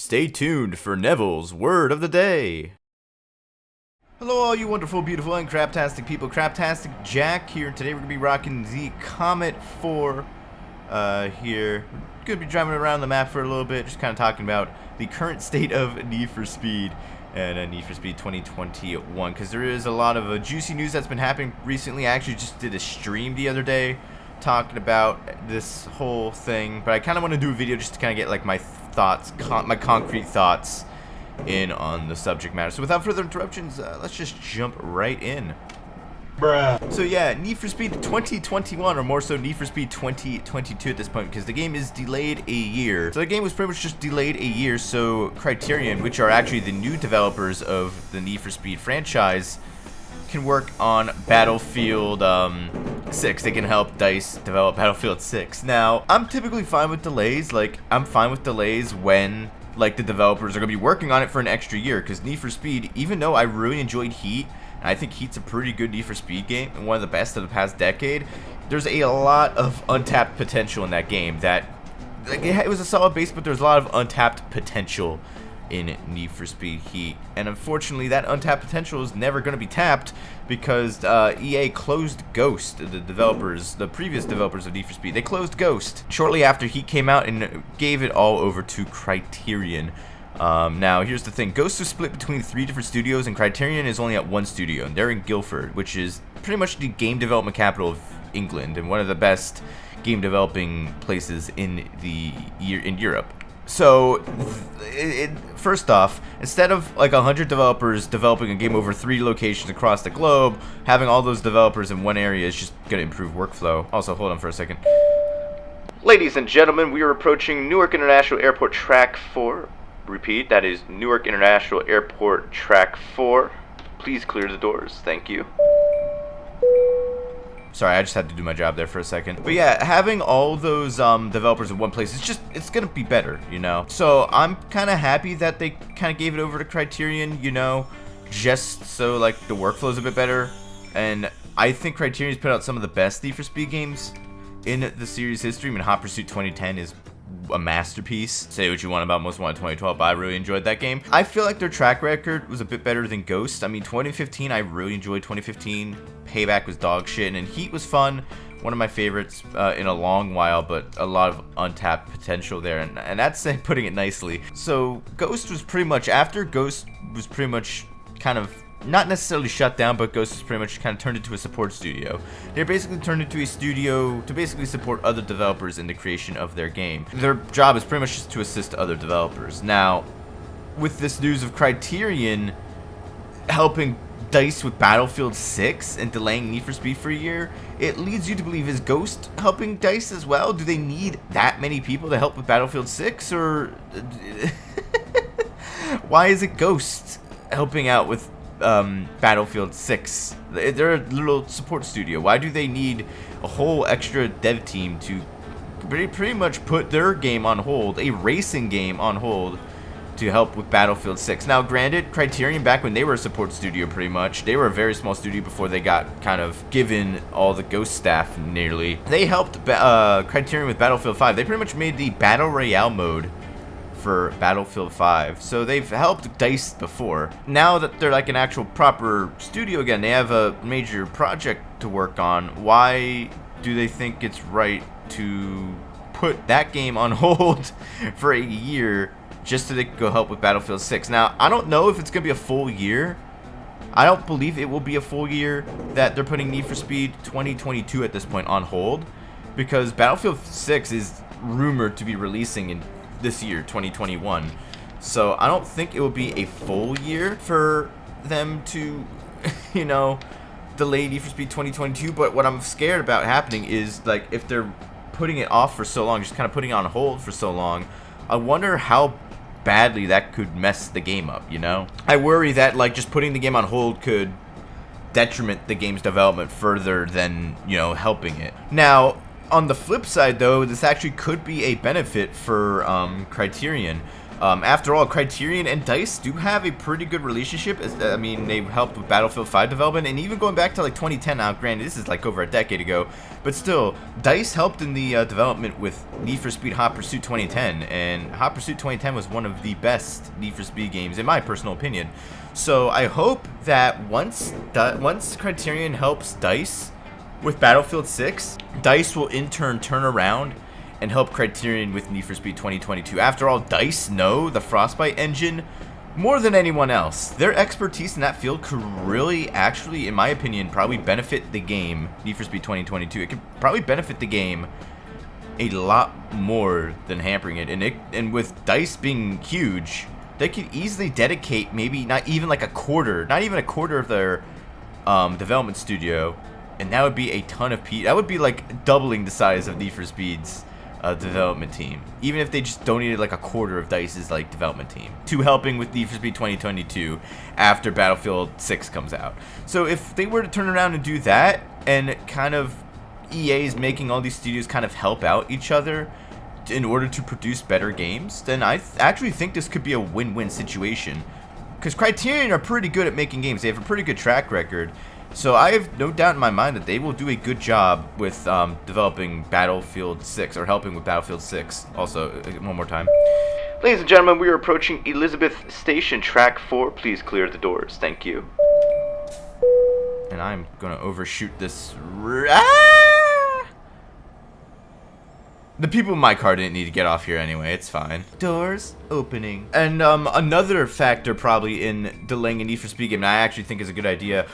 Stay tuned for Neville's Word of the Day. Hello all you wonderful, beautiful, and craptastic people. CraptasticJack here. Today we're going to be rocking the Comet 4 here. We're going to be driving around the map for a little bit, just kind of talking about the current state of Need for Speed and Need for Speed 2021, because there is a lot of juicy news that's been happening recently. I actually just did a stream the other day talking about this whole thing, but I kind of want to do a video just to kind of get like my thoughts, my concrete thoughts in on the subject matter. So without further interruptions, let's just jump right in. Bruh. So yeah, Need for Speed 2021, or more so Need for Speed 2022 at this point, because the game is delayed a year. So the game was pretty much just delayed a year, so Criterion, which are actually the new developers of the Need for Speed franchise, can work on Battlefield 6. They can help DICE develop Battlefield 6. Now, I'm typically fine with delays. Like, I'm fine with delays when, like, the developers are going to be working on it for an extra year. Because Need for Speed, even though I really enjoyed Heat, and I think Heat's a pretty good Need for Speed game, and one of the best of the past decade, there's a lot of untapped potential in that game. That, like, it was a solid base, but there's a lot of untapped potential in Need for Speed Heat, and unfortunately that untapped potential is never going to be tapped because EA closed Ghost. The previous developers of Need for Speed, they closed Ghost shortly after Heat came out and gave it all over to Criterion. Now here's the thing, Ghost was split between 3 different studios, and Criterion is only at one studio, and they're in Guildford, which is pretty much the game development capital of England and one of the best game developing places in Europe. So, first off, instead of like 100 developers developing a game over 3 locations across the globe, having all those developers in one area is just going to improve workflow. Also, hold on for a second. Ladies and gentlemen, we are approaching Newark International Airport Track 4. Repeat, that is Newark International Airport Track 4. Please clear the doors. Thank you. Sorry, I just had to do my job there for a second. But yeah, having all those developers in one place, it's gonna be better, you know? So I'm kind of happy that they kind of gave it over to Criterion, you know, just so like the workflow's a bit better. And I think Criterion's put out some of the best Need for Speed games in the series history. I mean, Hot Pursuit 2010 is a masterpiece. Say what you want about Most Wanted 2012, but I really enjoyed that game. I feel like their track record was a bit better than Ghost. I mean, 2015, I really enjoyed 2015. Payback was dog shit, and Heat was fun. One of my favorites in a long while, but a lot of untapped potential there, and that's putting it nicely. So Ghost was pretty much, after Ghost was pretty much kind of not necessarily shut down, but Ghost was pretty much kind of turned into a support studio. They basically turned into a studio to basically support other developers in the creation of their game. Their job is pretty much just to assist other developers. Now, with this news of Criterion helping DICE with Battlefield 6 and delaying Need for Speed for a year, it leads you to believe, is Ghost helping DICE as well? Do they need that many people to help with Battlefield 6, or why is it Ghost helping out with Battlefield 6? They're a little support studio. Why do they need a whole extra dev team to pretty much put their game on hold, a racing game on hold, to help with Battlefield 6? Now granted, Criterion, back when they were a support studio, pretty much, they were a very small studio before they got kind of given all the Ghost staff nearly. They helped Criterion with Battlefield 5. They pretty much made the Battle Royale mode for Battlefield 5. So they've helped DICE before. Now that they're like an actual proper studio again, they have a major project to work on. Why do they think it's right to put that game on hold for a year just so they can go help with Battlefield 6? Now, I don't know if it's going to be a full year. I don't believe it will be a full year that they're putting Need for Speed 2022 at this point on hold, because Battlefield 6 is rumored to be releasing in this year, 2021. So I don't think it will be a full year for them to, you know, delay Need for Speed 2022. But what I'm scared about happening is, like, if they're putting it off for so long, just kind of putting it on hold for so long, I wonder how badly that could mess the game up, you know? I worry that, like, just putting the game on hold could detriment the game's development further than, you know, helping it. Now, on the flip side, though, this actually could be a benefit for Criterion. After all, Criterion and DICE do have a pretty good relationship. I mean, they helped with Battlefield 5 development, and even going back to like 2010 now, granted, this is like over a decade ago, but still, DICE helped in the development with Need for Speed Hot Pursuit 2010, and Hot Pursuit 2010 was one of the best Need for Speed games, in my personal opinion. So I hope that once Criterion helps DICE with Battlefield 6, DICE will in turn turn around and help Criterion with Need for Speed 2022. After all, DICE know the Frostbite engine more than anyone else. Their expertise in that field could really, actually, in my opinion, probably benefit the game, Need for Speed 2022. It could probably benefit the game a lot more than hampering it. And with DICE being huge, they could easily dedicate maybe not even a quarter of their development studio, and that would be a ton of that would be like doubling the size of Need for Speed's development team, even if they just donated like a quarter of DICE's like development team to helping with Need for Speed 2022 after Battlefield 6 comes out. So if they were to turn around and do that, and kind of EA's making all these studios kind of help out each other in order to produce better games, then I actually think this could be a win-win situation, because Criterion are pretty good at making games. They have a pretty good track record. So I have no doubt in my mind that they will do a good job with developing Battlefield 6, or helping with Battlefield 6. Also, one more time. Ladies and gentlemen, we are approaching Elizabeth Station, Track 4. Please clear the doors. Thank you. And I'm going to overshoot this. The people in my car didn't need to get off here anyway. It's fine. Doors opening. And another factor probably in delaying a Need for Speed game, and I actually think is a good idea,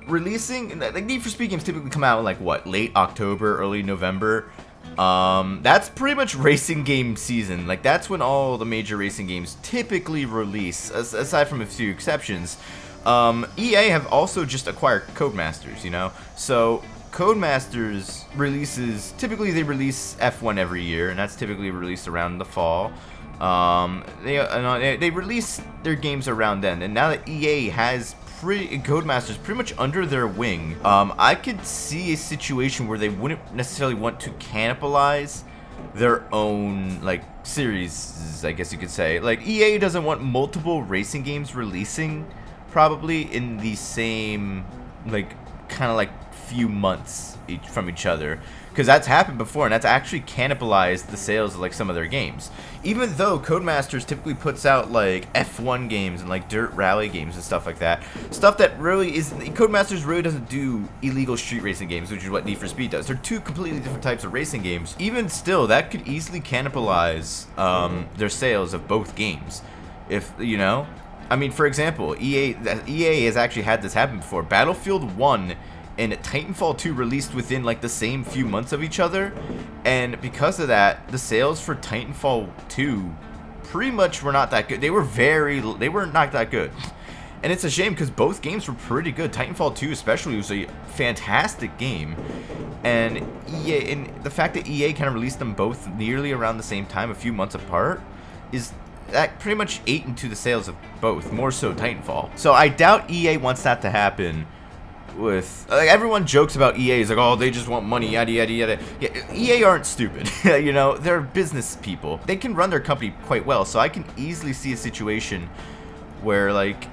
releasing, like, Need for Speed games typically come out in like what, late October, early November. That's pretty much racing game season. Like, that's when all the major racing games typically release, aside from a few exceptions. EA have also just acquired Codemasters, you know, so Codemasters releases, typically they release F1 every year, and that's typically released around the fall. They release their games around then, and now that EA has Codemasters pretty much under their wing, I could see a situation where they wouldn't necessarily want to cannibalize their own, like, series, I guess you could say. Like, EA doesn't want multiple racing games releasing probably in the same, like, kind of like few months from each other, because that's happened before, and that's actually cannibalized the sales of like some of their games. Even though Codemasters typically puts out like F1 games and like dirt rally games and stuff like that, stuff that really is, Codemasters really doesn't do illegal street racing games, which is what Need for Speed does. They're two completely different types of racing games. Even still, that could easily cannibalize their sales of both games, if you know. I mean, for example, EA has actually had this happen before. Battlefield 1 and Titanfall 2 released within like the same few months of each other, and because of that, the sales for Titanfall 2 pretty much were not that good. They were not that good, and it's a shame because both games were pretty good. Titanfall 2 especially was a fantastic game, and the fact that EA kind of released them both nearly around the same time, a few months apart, is that pretty much ate into the sales of both, more so Titanfall. So I doubt EA wants that to happen. With like, everyone jokes about EA, is like, oh, they just want money, yada yada yada. Yeah, EA aren't stupid. You know, they're business people. They can run their company quite well, so I can easily see a situation where like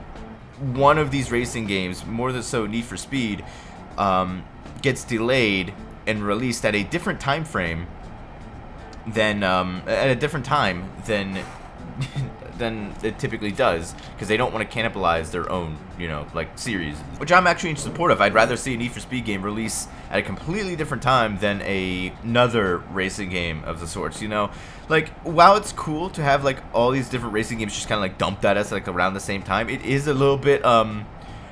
one of these racing games, more than so Need for Speed, gets delayed and released at a different time frame than than it typically does, because they don't want to cannibalize their own, you know, like, series, which I'm actually in support of. I'd rather see a Need for Speed game release at a completely different time than another racing game of the sorts, you know. Like, while it's cool to have like all these different racing games just kind of like dumped at us like around the same time, it is a little bit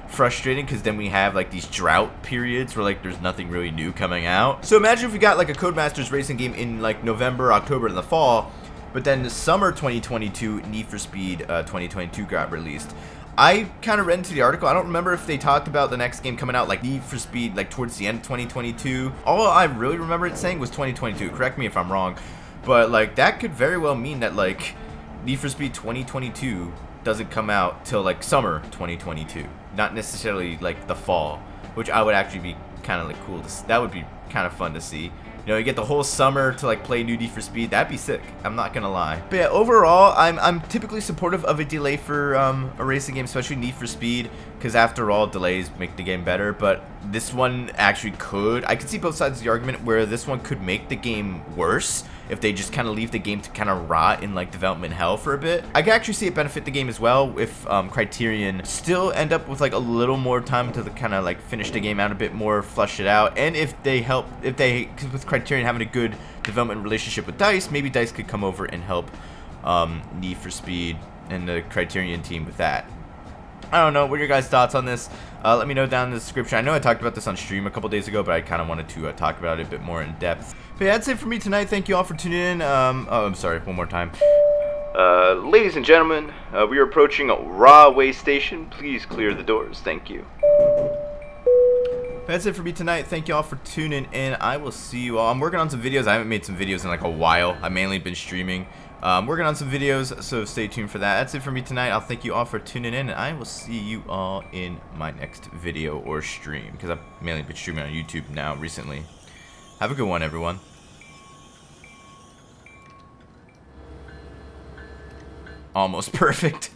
frustrating, because then we have like these drought periods where like there's nothing really new coming out. So imagine if we got like a Codemasters racing game in like November, October, in the fall, but then the summer 2022 Need for Speed 2022 got released. I kind of read into the article. I don't remember if they talked about the next game coming out like Need for Speed like towards the end of 2022. All I really remember it saying was 2022. Correct me if I'm wrong, but like that could very well mean that like Need for Speed 2022 doesn't come out till like summer 2022, not necessarily like the fall, which I would actually be kind of like cool to see. That would be kind of fun to see. You know, you get the whole summer to like play new Need for Speed. That'd be sick. I'm not gonna lie. But yeah, overall, I'm typically supportive of a delay for a racing game, especially Need for Speed, because after all, delays make the game better. But this one actually could. I could see both sides of the argument where this one could make the game worse if they just kind of leave the game to kind of rot in like development hell for a bit. I could actually see it benefit the game as well if Criterion still end up with like a little more time to kind of like finish the game out a bit more, flush it out, and if they help, cause with Criterion having a good development relationship with Dice, maybe Dice could come over and help Need for Speed and the Criterion team with that. I don't know. What are your guys' thoughts on this? Let me know down in the description. I know I talked about this on stream a couple days ago, but I kind of wanted to talk about it a bit more in depth. But yeah, that's it for me tonight. Thank you all for tuning in. Oh, I'm sorry. One more time. Ladies and gentlemen, we are approaching a Rahway station. Please clear the doors. Thank you. That's it for me tonight. Thank you all for tuning in. I will see you all. I'm working on some videos. I haven't made some videos in like a while. I've mainly been streaming. Working on some videos, so stay tuned for that. That's it for me tonight. I'll thank you all for tuning in, and I will see you all in my next video or stream, because I've mainly been streaming on YouTube now recently. Have a good one, everyone. Almost perfect.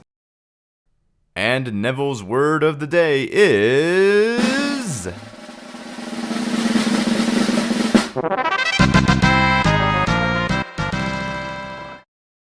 And Neville's word of the day is...